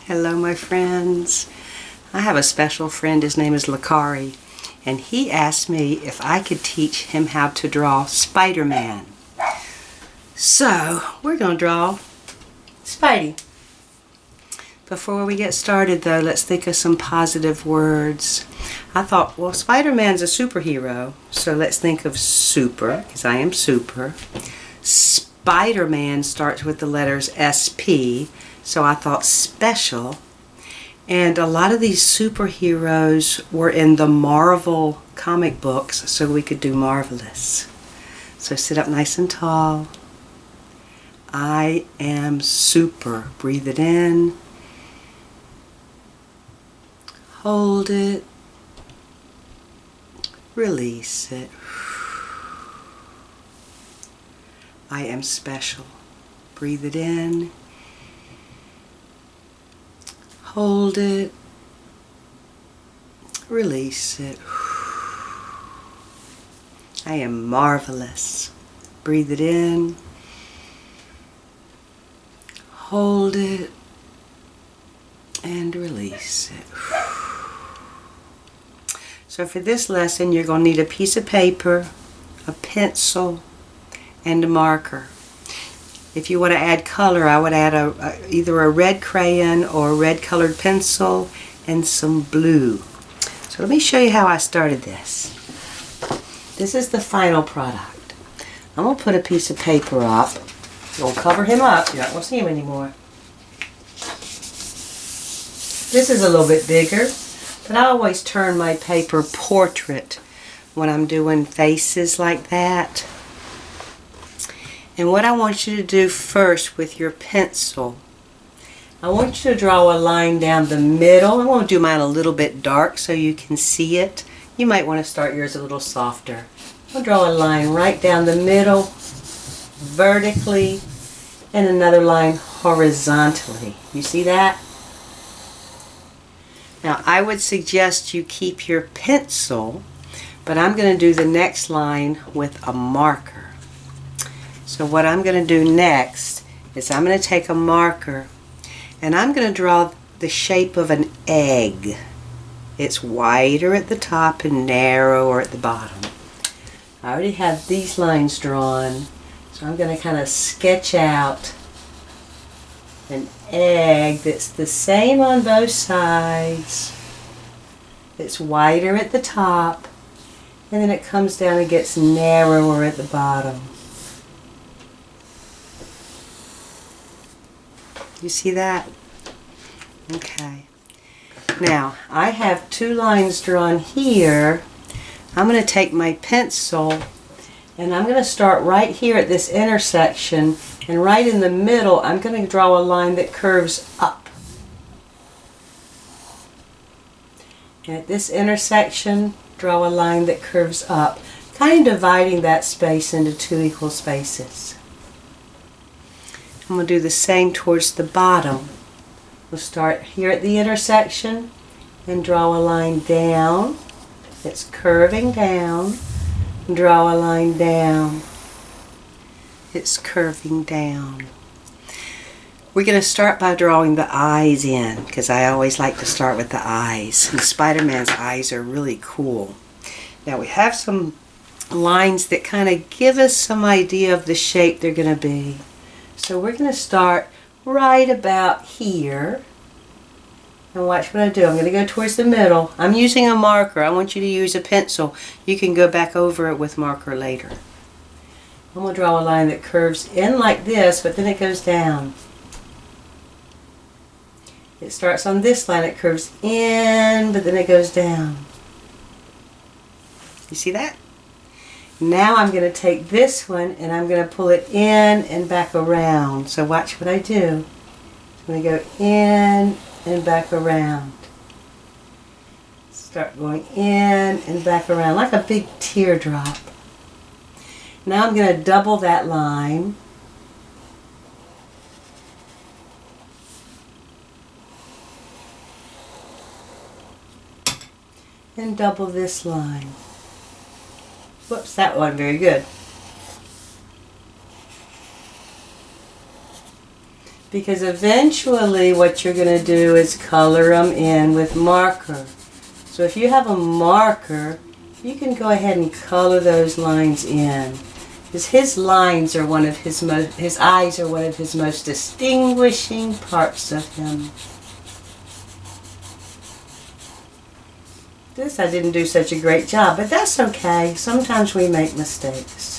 Hello my friends. I have a special friend, his name is Lakari, and he asked me if I could teach him how to draw Spider-Man. So we're going to draw Spidey. Before we get started though, let's think of some positive words. I thought, well, Spider-Man's a superhero, so let's think of super, because I am super. Spider-Man starts with the letters SP, so I thought special. And a lot of these superheroes were in the Marvel comic books, so we could do marvelous. So sit up nice and tall. I am super. Breathe it in. Hold it. Release it. I am special. Breathe it in. Hold it. Release it. I am marvelous. Breathe it in. Hold it. And release it. So for this lesson, you're going to need a piece of paper, a pencil, and a marker. If you want to add color, I would add either a red crayon or a red colored pencil and some blue. So let me show you how I started this. This is the final product. I'm going to put a piece of paper up. We'll cover him up. You're not going to see him anymore. This is a little bit bigger, but I always turn my paper portrait when I'm doing faces like that. And what I want you to do first with your pencil, I want you to draw a line down the middle. I'm going to do mine a little bit dark so you can see it. You might want to start yours a little softer. I'll draw a line right down the middle, vertically, and another line horizontally. You see that? Now I would suggest you keep your pencil, but I'm going to do the next line with a marker. So what I'm going to do next is I'm going to take a marker and I'm going to draw the shape of an egg. It's wider at the top and narrower at the bottom. I already have these lines drawn, so I'm going to kind of sketch out an egg that's the same on both sides. It's wider at the top and then it comes down and gets narrower at the bottom. You see that? Okay. Now, I have two lines drawn here. I'm going to take my pencil and I'm going to start right here at this intersection, and right in the middle I'm going to draw a line that curves up. And at this intersection, draw a line that curves up, kind of dividing that space into two equal spaces. I'm going to do the same towards the bottom. We'll start here at the intersection and draw a line down. It's curving down. Draw a line down. It's curving down. We're going to start by drawing the eyes in, because I always like to start with the eyes. And Spider-Man's eyes are really cool. Now we have some lines that kind of give us some idea of the shape they're going to be. So we're going to start right about here. And watch what I do. I'm going to go towards the middle. I'm using a marker. I want you to use a pencil. You can go back over it with marker later. I'm going to draw a line that curves in like this, but then it goes down. It starts on this line. It curves in, but then it goes down. You see that? Now I'm going to take this one and I'm going to pull it in and back around. So watch what I do. I'm going to go in and back around. Start going in and back around like a big teardrop. Now I'm going to double that line. And double this line. Whoops, that wasn't very good. because eventually what you're going to do is color them in with marker. So if you have a marker, you can go ahead and color those lines in. Because his lines are one of his eyes are one of his most distinguishing parts of him. This I didn't do such a great job, but that's okay. Sometimes we make mistakes.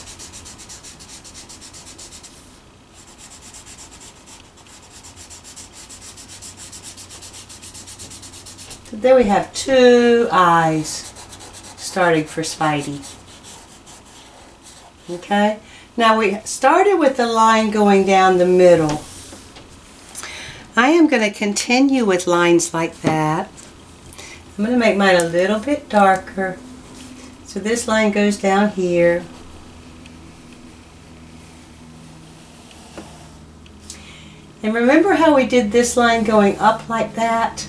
So there we have 2 eyes starting for Spidey. Okay, now we started with the line going down the middle. I am going to continue with lines like that. I'm going to make mine a little bit darker. So this line goes down here. And remember how we did this line going up like that?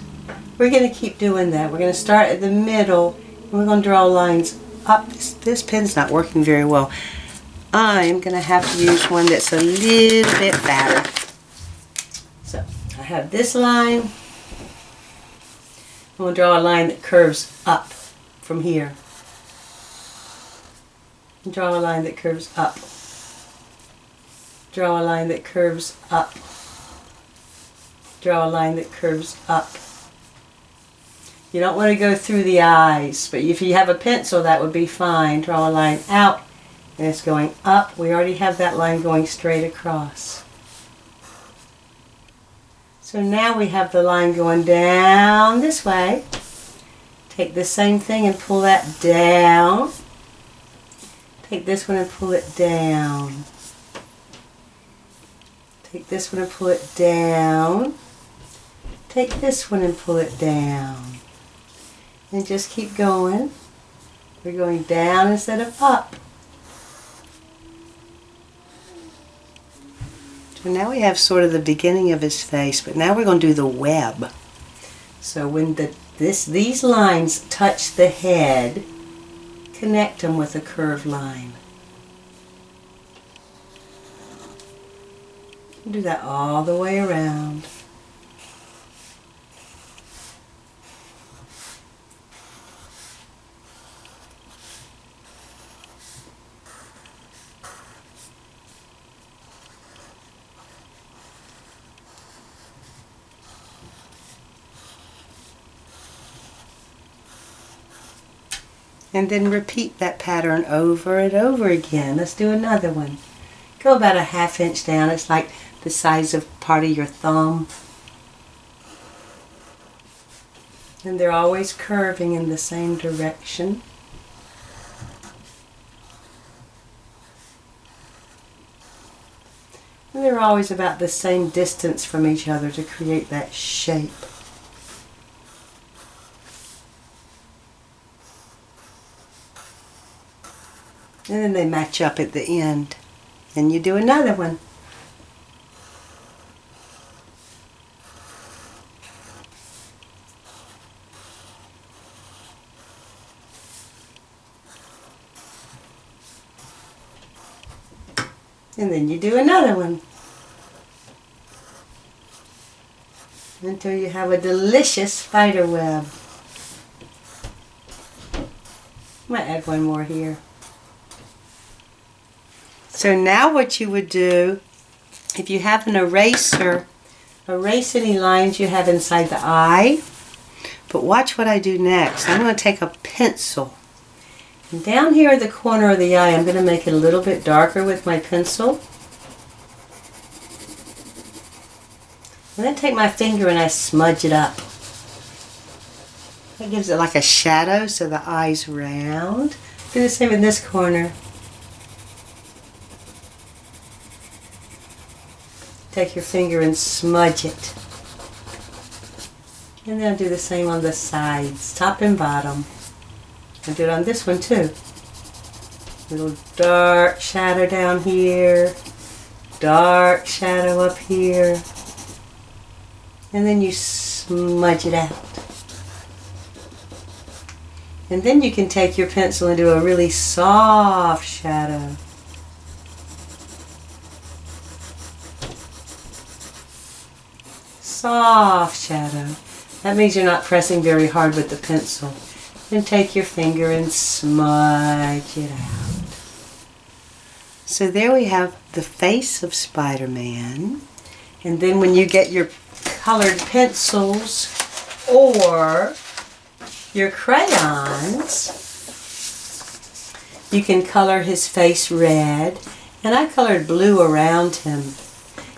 We're going to keep doing that. We're going to start at the middle and we're going to draw lines up. This pen's not working very well. I'm going to have to use one that's a little bit fatter. So I have this line. I'm going to draw a line that curves up from here. Draw a line that curves up. Draw a line that curves up. Draw a line that curves up. You don't want to go through the eyes, but if you have a pencil that would be fine. Draw a line out. And it's going up. We already have that line going straight across. So now we have the line going down this way. Take the same thing and pull that down. Take this one and pull it down. Take this one and pull it down. Take this one and pull it down. And just keep going. We're going down instead of up. So now we have sort of the beginning of his face, but now we're going to do the web. So when these lines touch the head, connect them with a curved line. Do that all the way around. And then repeat that pattern over and over again. Let's do another one. Go about a ½ inch down. It's like the size of part of your thumb. And they're always curving in the same direction. And they're always about the same distance from each other to create that shape. And then they match up at the end. And you do another one. And then you do another one. Until you have a delicious spider web. I might add one more here. So now what you would do, if you have an eraser, erase any lines you have inside the eye. But watch what I do next. I'm going to take a pencil. And down here at the corner of the eye, I'm going to make it a little bit darker with my pencil. And then take my finger and I smudge it up. That gives it like a shadow so the eye's round. Do the same in this corner. Take your finger and smudge it. And then I'll do the same on the sides, top and bottom. I'll do it on this one too. Little dark shadow down here, dark shadow up here. And then you smudge it out. And then you can take your pencil and do a really soft shadow. soft shadow. That means you're not pressing very hard with the pencil. Then take your finger and smudge it out. So there we have the face of Spider-Man. And then when you get your colored pencils or your crayons, you can color his face red. And I colored blue around him.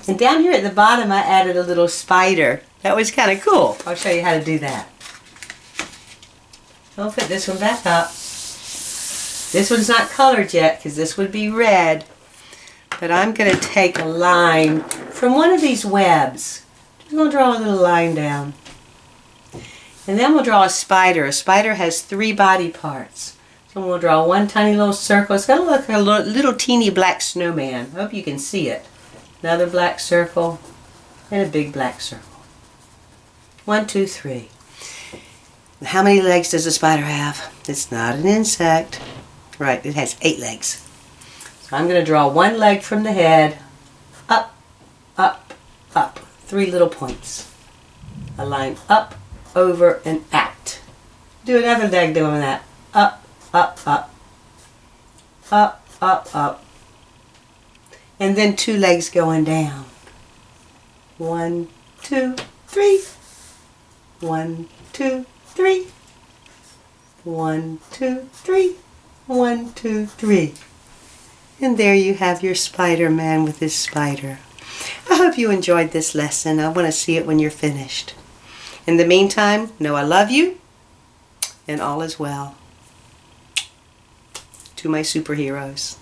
And down here at the bottom I added a little spider. That was kind of cool. I'll show you how to do that. I'll put this one back up. This one's not colored yet because this would be red. But I'm going to take a line from one of these webs. I'm going to draw a little line down. And then we'll draw a spider. A spider has 3 body parts. So we'll draw one tiny little circle. It's going to look like a little teeny black snowman. I hope you can see it. Another black circle and a big black circle. 1, 2, 3. How many legs does a spider have? It's not an insect. Right, it has 8 legs. So I'm going to draw one leg from the head, up, up, up. 3 little points. A line up, over, and out. Do another leg doing that. Up, up, up. Up, up, up. And then 2 legs going down. 1, 2, 3. 1, 2, 3. 1, 2, 3. 1, 2, 3. And there you have your Spider-Man with his spider. I hope you enjoyed this lesson. I want to see it when you're finished. In the meantime, know I love you and all is well. To my superheroes.